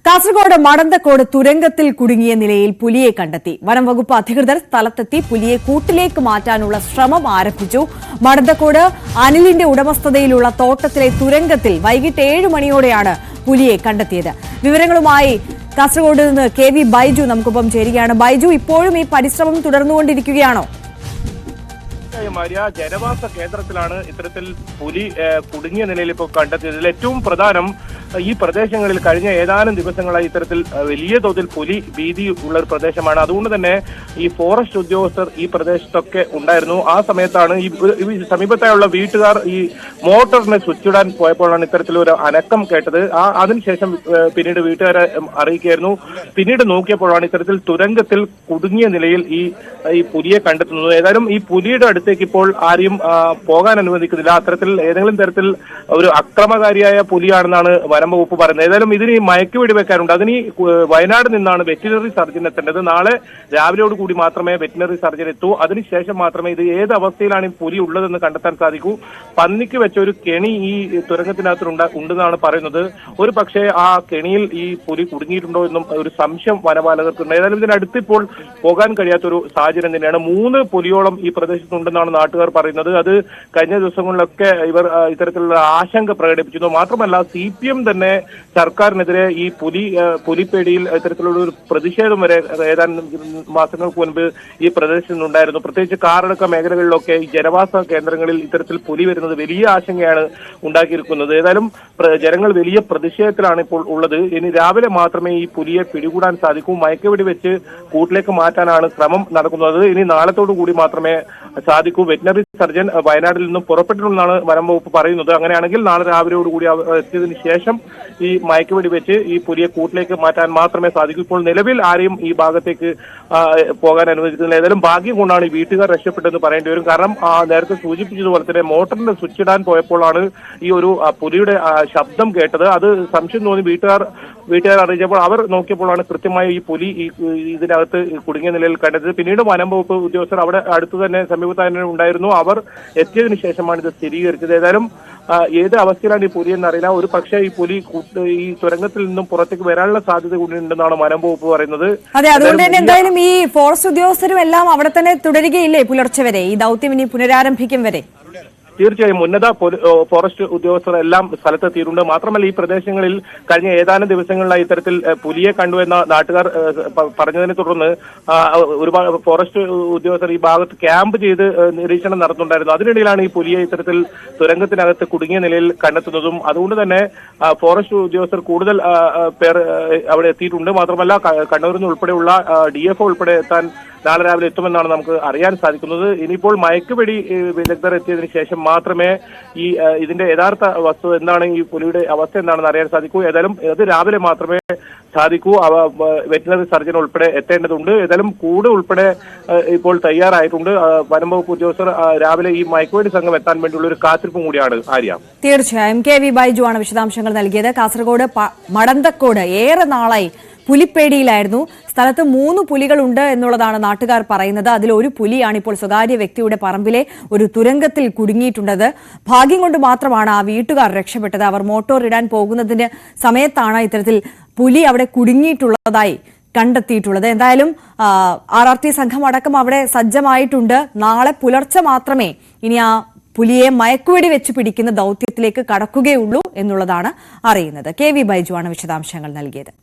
കാസർഗോഡ് മടന്തക്കോട് തുരങ്കത്തിൽ കുടുങ്ങിയ നിലയിൽ പുലിയെ കണ്ടെത്തി. വനം വകുപ്പ് അധികൃതർ സ്ഥലത്തെത്തി പുലിയെ കൂട്ടിലേക്ക് മാറ്റാനുള്ള ശ്രമം ആരംഭിച്ചു. മടന്തക്കോട് അനിലിന്റെ ഉടമസ്ഥതയിലുള്ള തോട്ടത്തിലെ തുരങ്കത്തിൽ വൈകിട്ട് 7 മണിയോടെയാണ് പുലിയെ കണ്ടെത്തിയത്. വിവരങ്ങളുമായി കാസർഗോഡ് നിന്ന് KV ബൈജു നമുക്കൊപ്പം ചേരുകയാണ്. ബൈജു, ഇപ്പോഴും ഈ പരിശ്രമം തുടർന്നുകൊണ്ടിരിക്കുകയാണോ? ജനവാസ കേന്ദ്രത്തിലാണ് ഇത്തരത്തിൽ പുലി കുടുങ്ങിയ നിലയിൽ ഇപ്പോൾ കണ്ടെത്തിയതിൽ ഏറ്റവും പ്രധാനം ഈ പ്രദേശങ്ങളിൽ കഴിഞ്ഞ ഏതാനും ദിവസങ്ങളായി ഇത്തരത്തിൽ വലിയ തോതിൽ പുലി ഭീതി ഉള്ള ഒരു പ്രദേശമാണ്. അതുകൊണ്ട് തന്നെ ഈ ഫോറസ്റ്റ് ഉദ്യോഗസ്ഥർ ഈ പ്രദേശത്തൊക്കെ ഉണ്ടായിരുന്നു. ആ സമയത്താണ് ഈ സമീപത്തായുള്ള വീട്ടുകാർ ഈ മോട്ടോറിനെ സ്വിച്ച് ഇടാൻ പോയപ്പോഴാണ് ഇത്തരത്തിലൊരു അനക്കം കേട്ടത്. അതിനുശേഷം പിന്നീട് വീട്ടുകാരെ അറിയിക്കുകയായിരുന്നു. പിന്നീട് നോക്കിയപ്പോഴാണ് ഇത്തരത്തിൽ തുരങ്കത്തിൽ കുടുങ്ങിയ നിലയിൽ ഈ പുലിയെ കണ്ടെത്തുന്നത്. ഏതായാലും ഈ പുലിയുടെ അടുത്തേക്ക് ഇപ്പോൾ ആരെയും പോകാൻ അനുവദിക്കുന്നില്ല. അത്തരത്തിൽ ഏതെങ്കിലും തരത്തിൽ ഒരു അക്രമകാരിയായ പുലിയാണെന്നാണ് വനം വകുപ്പ് പറയുന്നത്. ഏതായാലും ഇതിന് മയക്കുവെടി വെക്കാനുണ്ട്. അതിന് വയനാട് നിന്നാണ് വെറ്റിനറി സർജൻ എത്തേണ്ടത്. നാളെ രാവിലെയോട് കൂടി മാത്രമേ വെറ്റിനറി സർജൻ എത്തൂ. അതിനുശേഷം മാത്രമേ ഇത് ഏത് അവസ്ഥയിലാണ് ഈ പുലി ഉള്ളതെന്ന് കണ്ടെത്താൻ സാധിക്കൂ. പന്നിക്ക് വെച്ച ഒരു കെണി ഈ തുരങ്കത്തിനകത്ത് ഉണ്ടെന്നാണ് പറയുന്നത്. ഒരു പക്ഷേ ആ കെണിയിൽ ഈ പുലി കുടുങ്ങിയിട്ടുണ്ടോ എന്നും ഒരു സംശയം വനപാലകർക്കുണ്ട്. ഏതായാലും ഇതിനടുത്ത് ഇപ്പോൾ പോകാൻ കഴിയാത്തൊരു സാഹചര്യം തന്നെയാണ്. 3 പുലിയോളം ഈ പ്രദേശത്തുണ്ടെന്നാണ് നാട്ടുകാർ പറയുന്നത്. അത് കഴിഞ്ഞ ദിവസങ്ങളിലൊക്കെ ഇവർ ഇത്തരത്തിലുള്ള ആശങ്ക പ്രകടിപ്പിച്ചിരുന്നു. മാത്രമല്ല CPM തന്നെ സർക്കാരിനെതിരെ ഈ പുലിപ്പേടിയിൽ ഇത്തരത്തിലുള്ള ഒരു പ്രതിഷേധം വരെ ഏതാനും മാസങ്ങൾക്ക് മുൻപ് ഈ പ്രദേശത്ത് നിന്നുണ്ടായിരുന്നു. പ്രത്യേകിച്ച് കാറടക്ക മേഖലകളിലൊക്കെ ഈ ജനവാസ കേന്ദ്രങ്ങളിൽ ഇത്തരത്തിൽ പുലി വരുന്നത് വലിയ ആശങ്കയാണ് ഉണ്ടാക്കിയിരിക്കുന്നത്. ഏതായാലും ജനങ്ങൾ വലിയ പ്രതിഷേധത്തിലാണ് ഇപ്പോൾ ഉള്ളത്. ഇനി രാവിലെ മാത്രമേ ഈ പുലിയെ പിടികൂടാൻ സാധിക്കൂ. മയക്കുവെടി വെച്ച് കൂട്ടിലേക്ക് മാറ്റാനാണ് ശ്രമം നടക്കുന്നത്. ഇനി നാളത്തോടു കൂടി മാത്രമേ സാധിക്കൂ. വെറ്റിനറി സർജൻ വയനാട്ടിൽ നിന്നും പുറപ്പെട്ടിട്ടുണ്ടെന്നാണ് വനം വകുപ്പ് പറയുന്നത്. അങ്ങനെയാണെങ്കിൽ നാളെ രാവിലെയോടുകൂടി എത്തിയതിനു ശേഷം ഈ മയക്കുവെടി വെച്ച് ഈ പുലിയെ കൂട്ടിലേക്ക് മാറ്റാൻ മാത്രമേ സാധിക്കൂ. ഇപ്പോൾ നിലവിൽ ആരെയും ഈ ഭാഗത്തേക്ക് പോകാൻ അനുവദിക്കുന്നില്ല. ഏതായാലും ഭാഗ്യം കൊണ്ടാണ് ഈ വീട്ടുകാർ രക്ഷപ്പെട്ടതെന്ന് പറയേണ്ടി വരും. കാരണം നേരത്തെ സൂചിപ്പിച്ചതുപോലെ തന്നെ മോട്ടറിന്റെ സ്വിച്ച് ഇടാൻ പോയപ്പോഴാണ് ഈ ഒരു പുലിയുടെ ശബ്ദം കേട്ടത്. അത് സംശയം തോന്നി വീട്ടുകാർ അറിയിച്ചപ്പോൾ അവർ നോക്കിയപ്പോഴാണ് കൃത്യമായി ഈ പുലി ഇതിനകത്ത് കുടുങ്ങിയ നിലയിൽ കണ്ടത്. പിന്നീട് വനം വകുപ്പ് ഉദ്യോഗസ്ഥർ അവിടെ അടുത്ത് തന്നെ സമീപത്ത് തന്നെ ഉണ്ടായിരുന്നു. അവർ എത്തിയതിനു ശേഷമാണ് ഇത് സ്ഥിരീകരിച്ചത്. ഏതായാലും ഏത് അവസ്ഥയിലാണ് ഈ പുലി എന്നറിയില്ല. ഒരു പക്ഷേ ഈ പുലി ഈ തുരങ്കത്തിൽ നിന്നും പുറത്തേക്ക് വരാനുള്ള സാധ്യത കൂടി ഉണ്ടെന്നാണ് വനം വകുപ്പ് പറയുന്നത്. അതെ, അതുകൊണ്ട് തന്നെ എന്തായാലും ഈ ഫോറസ്റ്റ് ഉദ്യോഗസ്ഥരും എല്ലാം അവിടെ തന്നെ തുടരുകയില്ലേ പുലർച്ചെ വരെ? ഈ ദൗത്യം ഇനി പുനരാരംഭിക്കും വരെ? തീർച്ചയായും ഉന്നത ഫോറസ്റ്റ് ഉദ്യോഗസ്ഥർ എല്ലാം സ്ഥലത്തെത്തിയിട്ടുണ്ട്. മാത്രമല്ല ഈ പ്രദേശങ്ങളിൽ കഴിഞ്ഞ ഏതാനും ദിവസങ്ങളിലായി ഇത്തരത്തിൽ പുലിയെ കണ്ടുവെന്ന നാട്ടുകാർ പറഞ്ഞതിനെ തുടർന്ന് ഒരുപാട് ഫോറസ്റ്റ് ഉദ്യോഗസ്ഥർ ഈ ഭാഗത്ത് ക്യാമ്പ് ചെയ്ത് നിരീക്ഷണം നടത്തുന്നുണ്ടായിരുന്നു. അതിനിടയിലാണ് ഈ പുലിയെ ഇത്തരത്തിൽ തുരങ്കത്തിനകത്ത് കുടുങ്ങിയ നിലയിൽ കണ്ടെത്തുന്നതും. അതുകൊണ്ട് തന്നെ ഫോറസ്റ്റ് ഉദ്യോഗസ്ഥർ കൂടുതൽ പേർ അവിടെ എത്തിയിട്ടുണ്ട്. മാത്രമല്ല കണ്ണൂരിൽ നിന്ന് ഉൾപ്പെടെയുള്ള DFO ഉൾപ്പെടെ എത്താൻ നാളെ രാവിലെ എത്തുമെന്നാണ് നമുക്ക് അറിയാൻ സാധിക്കുന്നത്. ഇനിയിപ്പോൾ മയക്കുവെടി വിദഗ്ധർ എത്തിയതിനു ശേഷം മാത്രമേ ഇതിന്റെ യഥാർത്ഥ വസ്തു എന്താണ്, ഈ പുലിയുടെ അവസ്ഥ എന്താണെന്ന് അറിയാൻ സാധിക്കൂ. ഏതായാലും അത് രാവിലെ മാത്രമേ സാധിക്കൂ. വെറ്റിനറി സർജൻ ഉൾപ്പെടെ എത്തേണ്ടതുണ്ട്. ഏതായാലും കൂട് ഉൾപ്പെടെ ഇപ്പോൾ തയ്യാറായിട്ടുണ്ട്. വനം വകുപ്പ് ഉദ്യോഗസ്ഥർ രാവിലെ ഈ മയക്കുവെടി സംഘം എത്താൻ വേണ്ടിയുള്ള ഒരു കാത്തിരിപ്പും കൂടിയാണ്. ആര്യ, തീർച്ചയായും KV ബൈജു ആണ് വിശദാംശങ്ങൾ നൽകിയത്. കാസർഗോഡ് മടന്തക്കോട് ഏറെ നാളായി പുലിപ്പേടിയിലായിരുന്നു. സ്ഥലത്ത് 3 പുലികളുണ്ട് എന്നുള്ളതാണ് നാട്ടുകാർ പറയുന്നത്. അതിലൊരു പുലിയാണ് ഇപ്പോൾ സ്വകാര്യ വ്യക്തിയുടെ പറമ്പിലെ ഒരു തുരങ്കത്തിൽ കുടുങ്ങിയിട്ടുള്ളത്. ഭാഗ്യം കൊണ്ട് മാത്രമാണ് ആ വീട്ടുകാർ രക്ഷപ്പെട്ടത്. അവർ മോട്ടോർ ഇടാൻ പോകുന്നതിന് സമയത്താണ് ഇത്തരത്തിൽ പുലി അവിടെ കുടുങ്ങിയിട്ടുള്ളതായി കണ്ടെത്തിയിട്ടുള്ളത്. എന്തായാലും RRT സംഘം അടക്കം അവിടെ സജ്ജമായിട്ടുണ്ട്. നാളെ പുലർച്ചെ മാത്രമേ ഇനി ആ പുലിയെ മയക്കുവെടി വെച്ച് പിടിക്കുന്ന ദൗത്യത്തിലേക്ക് കടക്കുകയുള്ളൂ എന്നുള്ളതാണ് അറിയുന്നത്. KV ബൈജു ആണ് വിശദാംശങ്ങൾ നൽകിയത്.